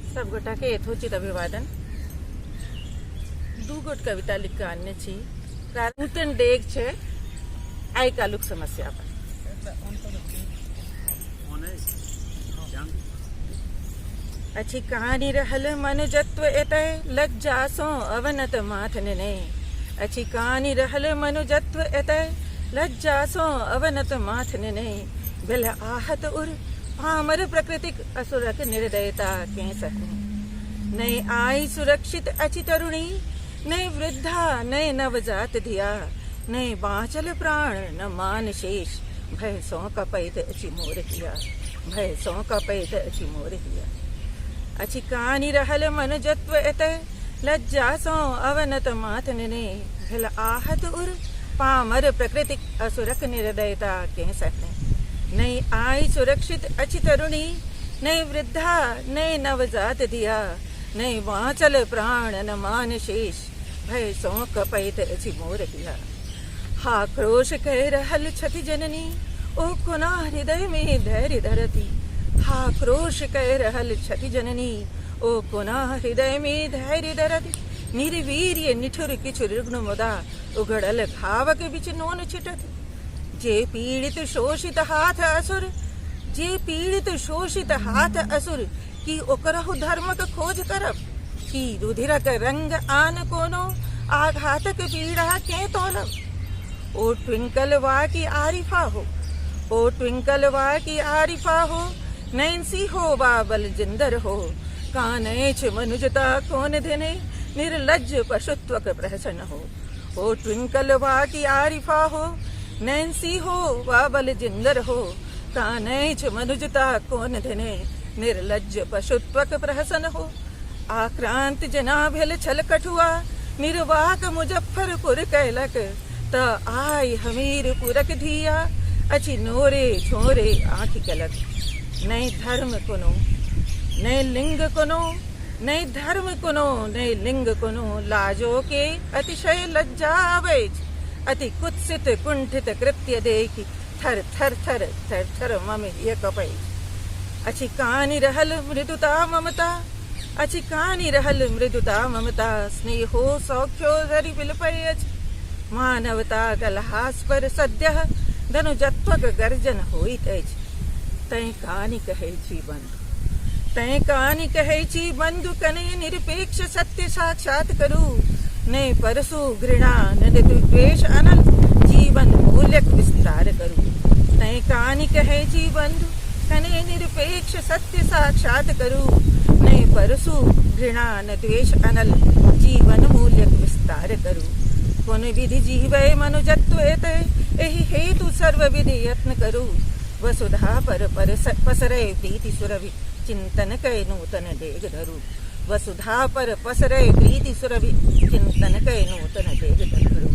सब गोटा के यथोचित अभिवादन। दू गोट कविता लिख के आने छी। नूतन डेग छे आई कालुक समस्या पर। अच्छी कहानी रहल मनुजत्व एतय लज्जा सो अवनत माथन ने। अच्छी कहानी रहल मनुजत्व एतय लज्जा सो अवनत माथन ने। बिल आहत उर पामर प्रकृतिक असुरक निर्दयता के सहने। नई आई सुरक्षित अच्छी तरुणी, नई वृद्धा नए नवजात धिया। नए बांचल प्राण न मान शेष, भय सौ कपैत अच्छी मोर हिया। भय सौ कपैत अच्छी मोर हिया। अच्छी कहानी रहल मनुजत्व एतय लज्जा सो अवनत माथन ने। भिल आहत उर पामर प्रकृतिक असुरक निर्दयता के सहने। नई आई सुरक्षित अच्छी तरुणी, नई वृद्धा नए नवजात दिया। नई बांचल प्राण न मान शेष, भय सौ कपैत अच्छी मोर हिया। हा क्रोश कह रहल छति जननी, ओ कुना हृदय में धैर्य धरती। हा क्रोश कह रहल छति जननी, ओ कुना हृदय में धैर्य धरती। निर्वीर्य निठुर किछु रुग्ण मुदा, उघड़ल घावक बिच नोन छिटती। जे पीड़ित शोषित हाथ असुर, जे पीड़ित शोषित हाथ असुर, की ओकरहु धर्मक खोज करब। की रुधिरक रंग आन कोनो, आघातक पीड़ा के तोलब। ओ ट्विंकल वा की आरिफा हो, ओ ट्विंकल वा की आरिफा हो। नैन्सी हो वा बलजिंदर हो, कानैछ मनुजता कौन धने। निर्लज्ज पशुत्वक प्रहसन हो। ओ ट्विंकल वा की आरिफा हो, नैन्सी हो वा बलजिंदर हो। कानैछ मनुजता कौन धने, निर्लज्ज पशुत्वक प्रहसन हो। आक्रांत जना भेल छल कठुआ, निर्वाक मुजफ्फरपुर कैलक। त आई हमीरपुरक धिया, अच्छी नोरे छोरे आँख कलक। नई धर्म कुनो नई लिंग कुनो, नई धर्म कुनो नई लिंग कुनो। लाजो के अतिशय लज्जा आवेच, अति कुत्सित कुंठित कृत्य देखी। थर थर थर थर थर मम ये कपै। अच्छी कहानी रहल मृदुता ममता, अच्छी कहानी रहल मृदुता ममता। स्नेहो सौख्यो धरि बिलपैच, मानवता गलहास पर सद्यः धनुजत्वक गर्जन होइत अछि। तैं कहानी कहै छी बंधु, तैं कहानी कहै छी बंधु। कने निरपेक्ष सत्य साक्षात करू, ने परसु घृणा न द्वेष अनल। जीवन मूल्यक विस्तार करू। तैं कहानी कहे छी बंधु, कने निरपेक्ष सत्य साक्षात करू। ने परसु घृणा न द्वेष अनल, जीवन मूल्यक विस्तार करू। पुन विधि जीवै मनुजत्व एतय, एहि हेतु सर्व विधि यत्न करू। वसुधा पर पसरै प्रीति सुरभि, चिंतन कै नूतन डेग धरू। वसुधा पर पसरै प्रीति सुरभि, चिंतन कै नूतन डेग धरू।